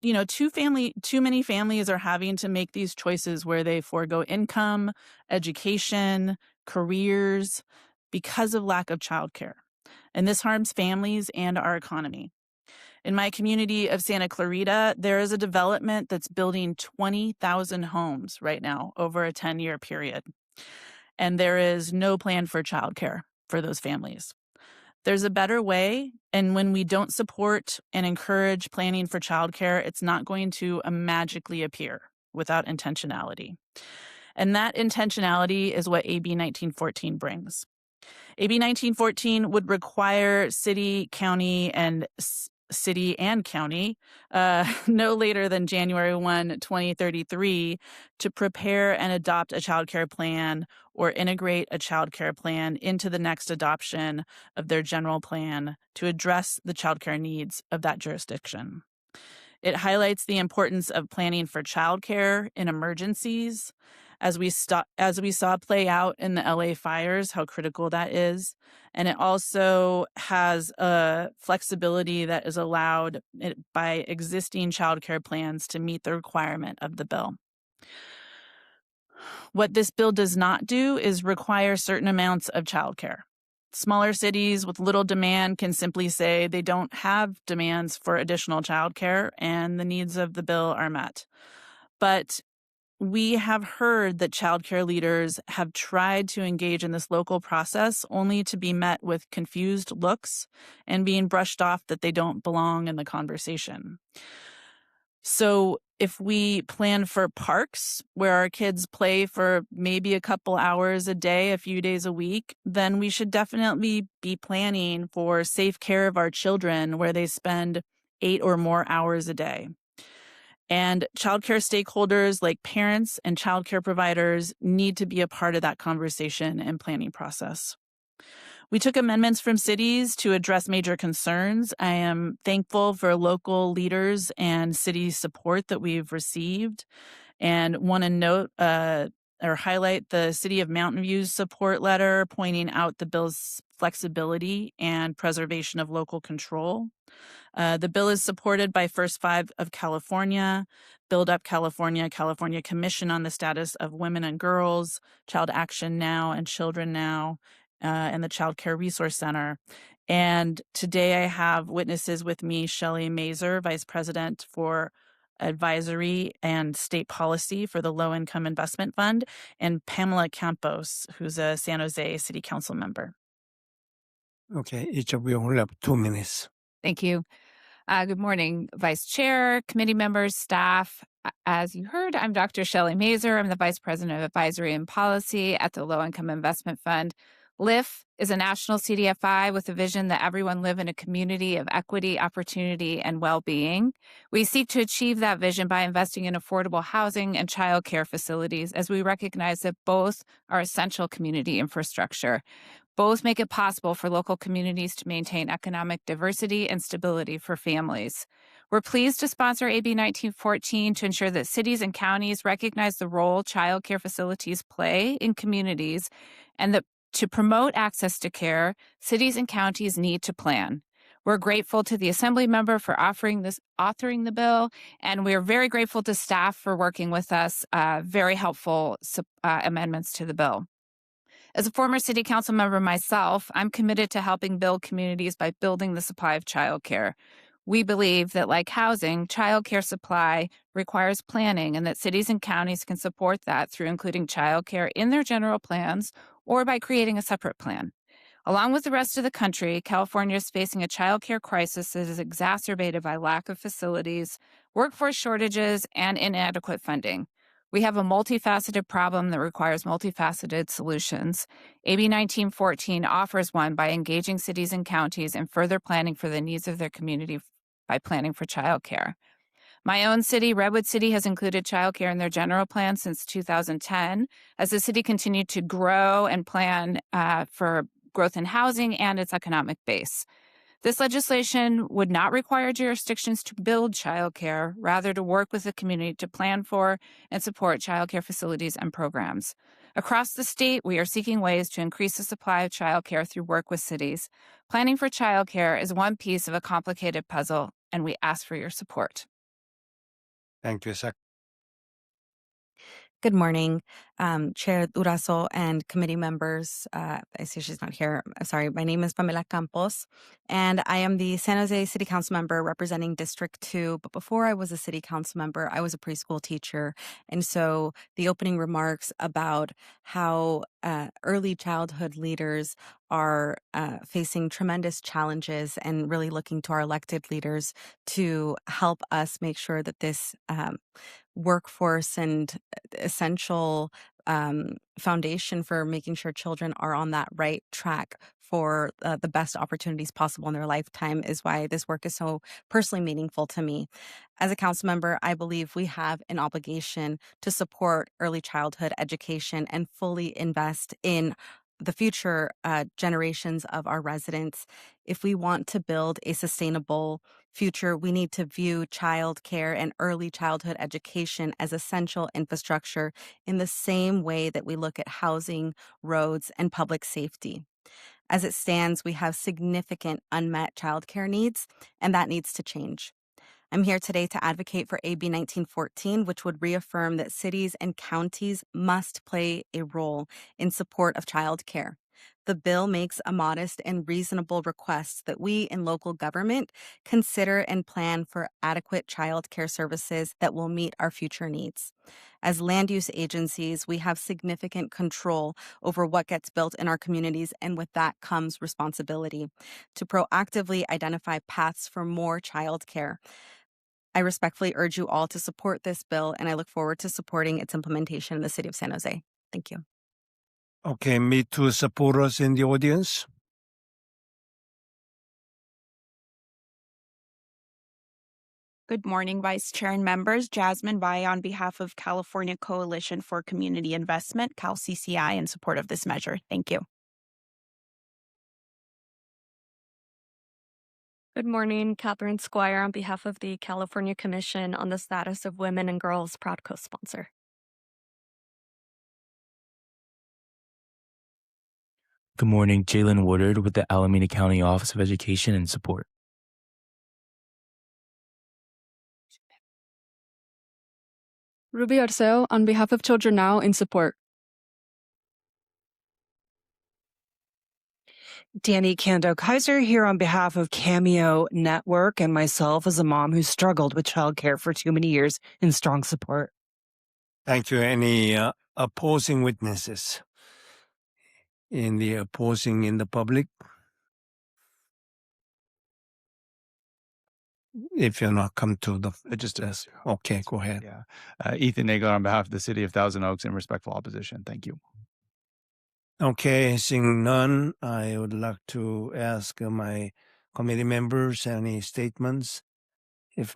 too many families are having to make these choices where they forego income, education, careers because of lack of childcare. And this harms families and our economy. In my community of Santa Clarita, there is a development that's building 20,000 homes right now over a 10-year period. And there is no plan for childcare for those families. There's a better way, and when we don't support and encourage planning for childcare, it's not going to magically appear without intentionality. And that intentionality is what AB 1914 brings. AB 1914 would require city, and county, no later than January 1, 2033, to prepare and adopt a child care plan or integrate a child care plan into the next adoption of their general plan to address the child care needs of that jurisdiction. It highlights the importance of planning for child care in emergencies, as we saw play out in the LA fires, how critical that is. And it also has a flexibility that is allowed by existing child care plans to meet the requirement of the bill. What this bill does not do is require certain amounts of child care. Smaller cities with little demand can simply say they don't have demands for additional child care and the needs of the bill are met. But we have heard that child care leaders have tried to engage in this local process only to be met with confused looks and being brushed off that they don't belong in the conversation. So if we plan for parks where our kids play for maybe a couple hours a day, a few days a week, then we should definitely be planning for safe care of our children where they spend 8 or more hours a day. And childcare stakeholders like parents and childcare providers need to be a part of that conversation and planning process. We took amendments from cities to address major concerns. I am thankful for local leaders and city support that we've received, and want to note or highlight the City of Mountain View's support letter pointing out the bill's flexibility and preservation of local control. The bill is supported by First Five of California, Build Up California, California Commission on the Status of Women and Girls, Child Action Now and Children Now, and the Child Care Resource Center. And today I have witnesses with me, Shelly Masur, Vice President for Advisory and State Policy for the Low Income Investment Fund, and Pamela Campos, who's a San Jose City Council member. Okay, each of you will have 2 minutes. Thank you. Good morning, Vice Chair, committee members, staff. As you heard, I'm Dr. Shelly Masur. I'm the Vice President of Advisory and Policy at the Low Income Investment Fund. LIF is a national CDFI with a vision that everyone live in a community of equity, opportunity, and well-being. We seek to achieve that vision by investing in affordable housing and child care facilities, as we recognize that both are essential community infrastructure. Both make it possible for local communities to maintain economic diversity and stability for families. We're pleased to sponsor AB 1914 to ensure that cities and counties recognize the role child care facilities play in communities, and that to promote access to care, cities and counties need to plan. We're grateful to the Assembly member for authoring the bill, and we're very grateful to staff for working with us. Very helpful amendments to the bill. As a former city council member myself, I'm committed to helping build communities by building the supply of childcare. We believe that, like housing, childcare supply requires planning, and that cities and counties can support that through including childcare in their general plans or by creating a separate plan. Along with the rest of the country, California is facing a childcare crisis that is exacerbated by lack of facilities, workforce shortages, and inadequate funding. We have a multifaceted problem that requires multifaceted solutions. AB 1914 offers one by engaging cities and counties in further planning for the needs of their community by planning for childcare. My own city, Redwood City, has included childcare in their general plan since 2010, as the city continued to grow and plan for growth in housing and its economic base. This legislation would not require jurisdictions to build childcare, rather to work with the community to plan for and support childcare facilities and programs. Across the state, we are seeking ways to increase the supply of childcare through work with cities. Planning for childcare is one piece of a complicated puzzle, and we ask for your support. Thank you. Good morning, Chair Durazo and committee members. I see she's not here. Sorry, my name is Pamela Campos, and I am the San Jose City Council member representing District 2. But before I was a City Council member, I was a preschool teacher. And so the opening remarks about how early childhood leaders are facing tremendous challenges and really looking to our elected leaders to help us make sure that this workforce and essential foundation for making sure children are on that right track for the best opportunities possible in their lifetime is why this work is so personally meaningful to me. As a council member, I believe we have an obligation to support early childhood education and fully invest in the future generations of our residents. If we want to build a sustainable future, we need to view child care and early childhood education as essential infrastructure in the same way that we look at housing, roads, and public safety. As it stands, we have significant unmet childcare needs, and that needs to change. I'm here today to advocate for AB 1914, which would reaffirm that cities and counties must play a role in support of childcare. The bill makes a modest and reasonable request that we in local government consider and plan for adequate child care services that will meet our future needs. As land use agencies, we have significant control over what gets built in our communities, and with that comes responsibility to proactively identify paths for more child care. I respectfully urge you all to support this bill, and I look forward to supporting its implementation in the city of San Jose. Thank you. Okay, Me Too supporters in the audience. Good morning, Vice Chair and members. Jasmine Vai on behalf of California Coalition for Community Investment, CalCCI, in support of this measure. Thank you. Good morning, Catherine Squire on behalf of the California Commission on the Status of Women and Girls, proud co-sponsor. Good morning, Jalen Woodard with the Alameda County Office of Education and Support. Ruby Arceo on behalf of Children Now in support. Danny Kando-Kaiser here on behalf of Cameo Network and myself as a mom who struggled with childcare for too many years in strong support. Thank you. Any opposing witnesses in the opposing in the public? If you're not come to the just yes. Okay, go ahead. Yeah, Ethan Nagel on behalf of the City of Thousand Oaks in respectful opposition. Thank you. Okay, seeing none, I would like to ask my committee members any statements. If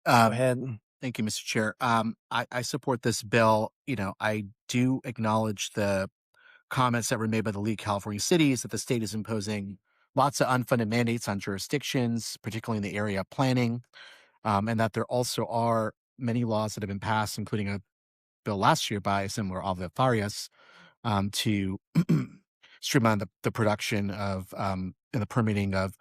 go ahead. Thank you, Mr. Chair. I support this bill. I do acknowledge the comments that were made by the League of California Cities that the state is imposing lots of unfunded mandates on jurisdictions, particularly in the area of planning, and that there also are many laws that have been passed, including a bill last year by Assembler Alva Farias to streamline the production of and the permitting of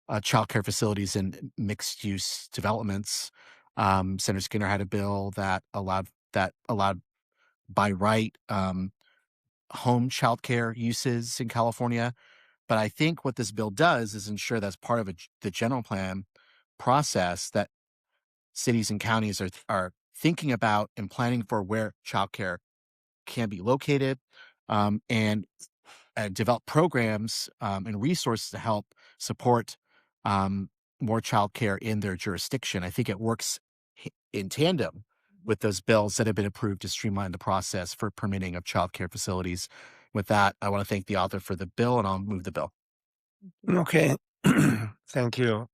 childcare facilities and mixed-use developments. Senator Skinner had a bill that allowed by right home childcare uses in California. But I think what this bill does is ensure that's part of the general plan process that cities and counties are thinking about and planning for where childcare can be located, and develop programs and resources to help support more childcare in their jurisdiction. I think it works in tandem with those bills that have been approved to streamline the process for permitting of childcare facilities. With that, I want to thank the author for the bill, and I'll move the bill. Okay, thank you.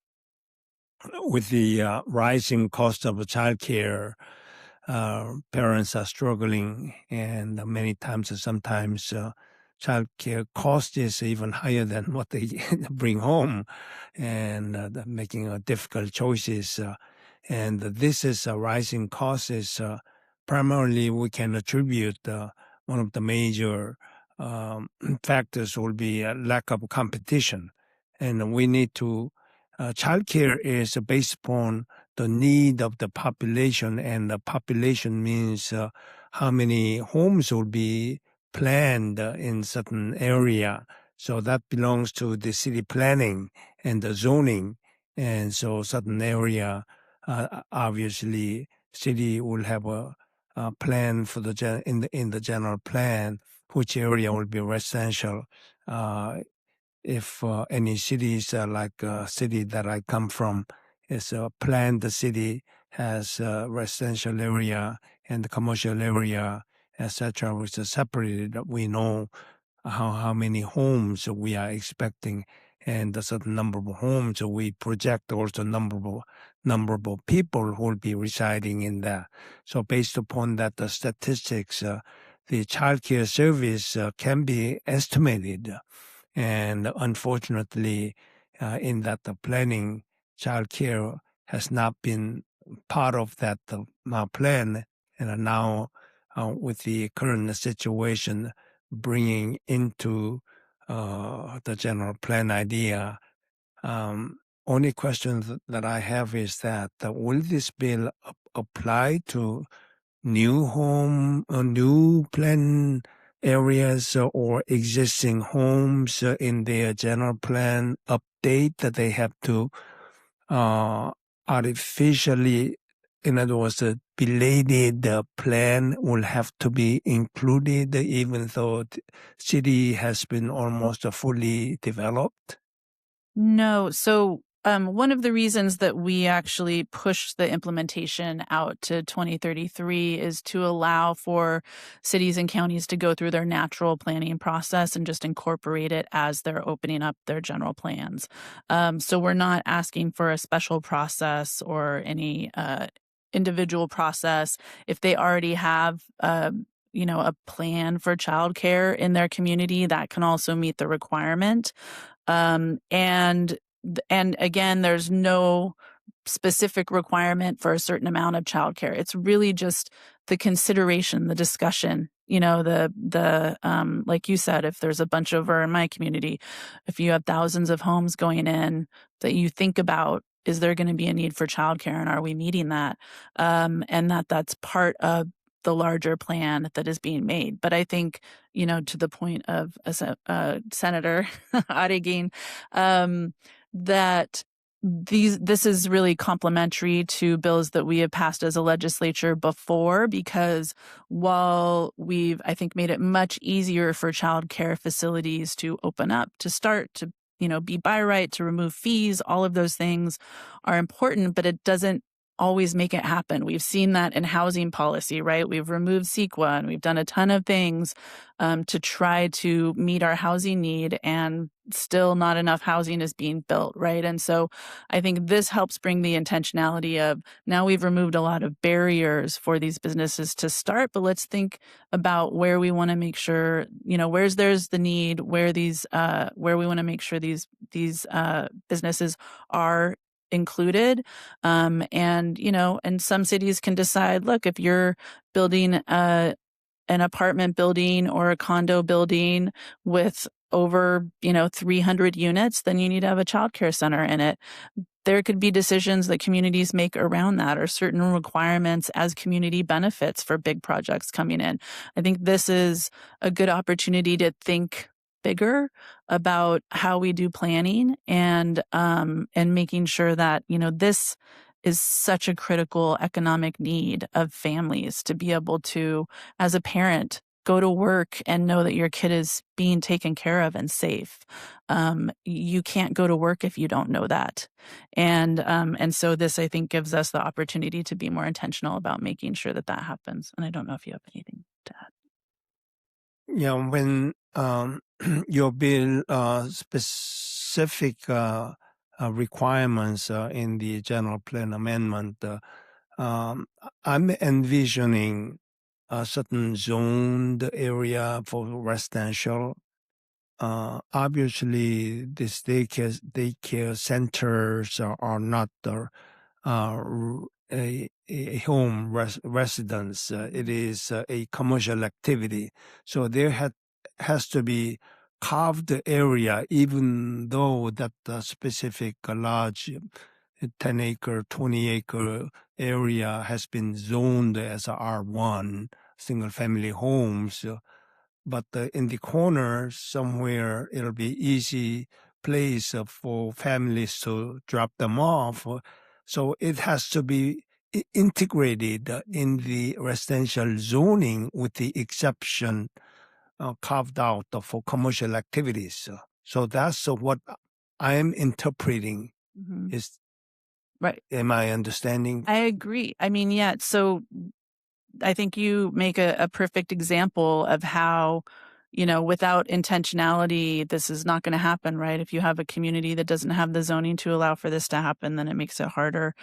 With the rising cost of childcare, parents are struggling, and many times, sometimes childcare cost is even higher than what they bring home, and making difficult choices. And this is a rising cost is primarily we can attribute one of the major factors will be a lack of competition. And we need to, childcare is based upon the need of the population, and the population means how many homes will be planned in certain area. So that belongs to the city planning and the zoning. And so certain area, obviously, city will have a plan for in the general plan, which area will be residential. If any cities like city that I come from is planned, the city has residential area and the commercial area, etc., which is separated. We know how many homes we are expecting, and a certain number of homes we project also number of people who will be residing in there. So based upon that, the statistics, the childcare service can be estimated. And unfortunately, in that the planning, childcare has not been part of that plan. And now, with the current situation, bringing into the general plan idea, only question that I have is that will this bill apply to new home, new plan areas or existing homes in their general plan update that they have to artificially, in other words, a belated plan will have to be included even though the city has been almost fully developed? No. So one of the reasons that we actually pushed the implementation out to 2033 is to allow for cities and counties to go through their natural planning process and just incorporate it as they're opening up their general plans. So we're not asking for a special process or any individual process. If they already have a plan for childcare in their community, that can also meet the requirement. And again, there's no specific requirement for a certain amount of childcare. It's really just the consideration, the discussion. The like you said, if there's a bunch over in my community, if you have thousands of homes going in, that you think about, is there going to be a need for childcare, and are we meeting that? And that's part of the larger plan that is being made. But I think, to the point of Senator Aregin, that this is really complementary to bills that we have passed as a legislature before, because while we've, I think, made it much easier for child care facilities to open up, to start, to be by right, to remove fees, all of those things are important, but it doesn't always make it happen. We've seen that in housing policy, right? We've removed CEQA and we've done a ton of things to try to meet our housing need, and still not enough housing is being built, right? And so I think this helps bring the intentionality of, now we've removed a lot of barriers for these businesses to start, but let's think about where we want to make sure, where there's the need, where we want to make sure these businesses are included. And some cities can decide, look, if you're building an apartment building or a condo building with over 300 units, then you need to have a childcare center in it. There could be decisions that communities make around that, or certain requirements as community benefits for big projects coming in. I think this is a good opportunity to think bigger about how we do planning, and making sure that this is such a critical economic need of families to be able to, as a parent, go to work and know that your kid is being taken care of and safe. You can't go to work if you don't know that. And so this, I think, gives us the opportunity to be more intentional about making sure that happens. And I don't know if you have anything to add. Yeah, when your bill specific requirements in the general plan amendment, I'm envisioning a certain zoned area for residential. Obviously, these daycare centers are not a home residence. It is a commercial activity. So there has to be carved area, even though that specific large 10-acre, 20-acre area has been zoned as a R1, single-family homes. But in the corner somewhere, it'll be easy place for families to drop them off. So it has to be integrated in the residential zoning with the exception carved out for commercial activities. So that's what I am interpreting. Is right? Am I understanding? I agree. I mean, yeah. So I think you make a perfect example of how, without intentionality, this is not going to happen, right? If you have a community that doesn't have the zoning to allow for this to happen, then it makes it harder.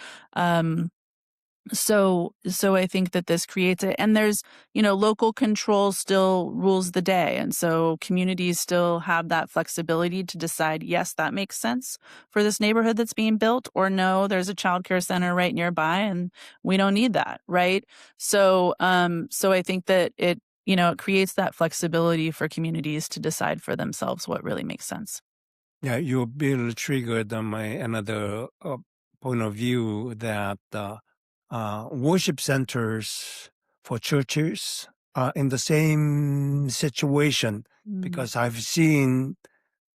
So I think that this creates it, and there's, local control still rules the day. And so communities still have that flexibility to decide, yes, that makes sense for this neighborhood that's being built, or no, there's a childcare center right nearby and we don't need that. Right. So I think that it creates that flexibility for communities to decide for themselves what really makes sense. Yeah, your bill triggered on my another point of view that worship centers for churches are in the same situation because I've seen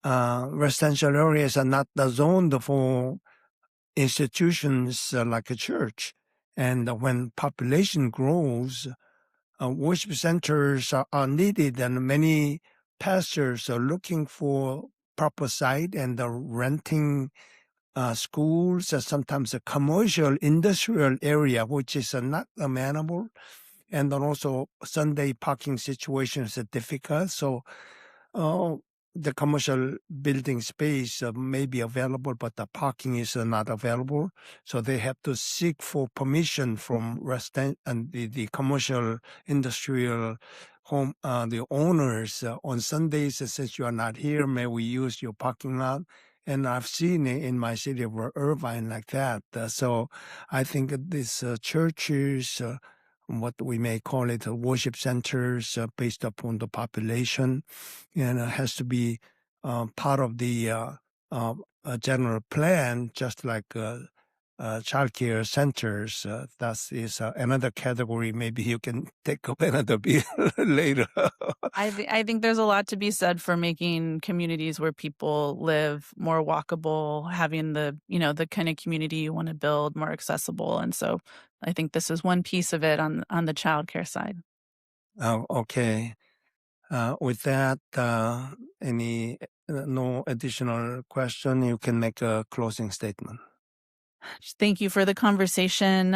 residential areas are not zoned for institutions like a church. And when population grows, worship centers are needed, and many pastors are looking for proper site and renting schools, sometimes a commercial industrial area, which is not amenable. And then also Sunday parking situations are difficult. So the commercial building space may be available, but the parking is not available. So they have to seek for permission from resident and the commercial industrial home, the owners on Sundays. Since you are not here, may we use your parking lot? And I've seen it in my city of Irvine like that. So I think these churches, what we may call it, worship centers based upon the population, and it has to be part of the general plan, just like childcare centers. That is another category. Maybe you can take up another bill later. I think there's a lot to be said for making communities where people live more walkable, having the kind of community you want to build more accessible. And so I think this is one piece of it on the childcare side. Oh, okay. With that, any no additional question, you can make a closing statement. Thank you for the conversation.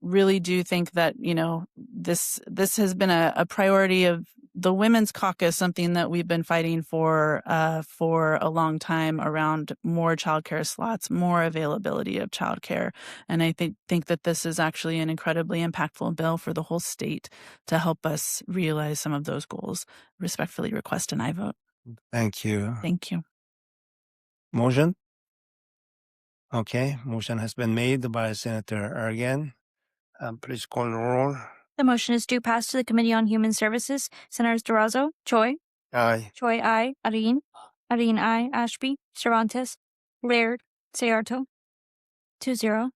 Really do think that, this has been a priority of the Women's Caucus, something that we've been fighting for a long time around more childcare slots, more availability of childcare. And I think that this is actually an incredibly impactful bill for the whole state to help us realize some of those goals. Respectfully request an aye vote. Thank you. Thank you. Motion? Okay, motion has been made by Senator Ergen. Please call the roll. The motion is due pass to the Committee on Human Services. Senators Durazo, Choi. Aye. Choi, aye. Arin, aye. Ashby, Cervantes, Laird, Sayarto. 2-0.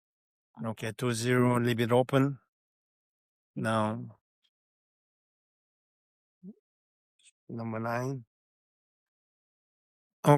Okay, 2-0. Leave it open. Now, number 9.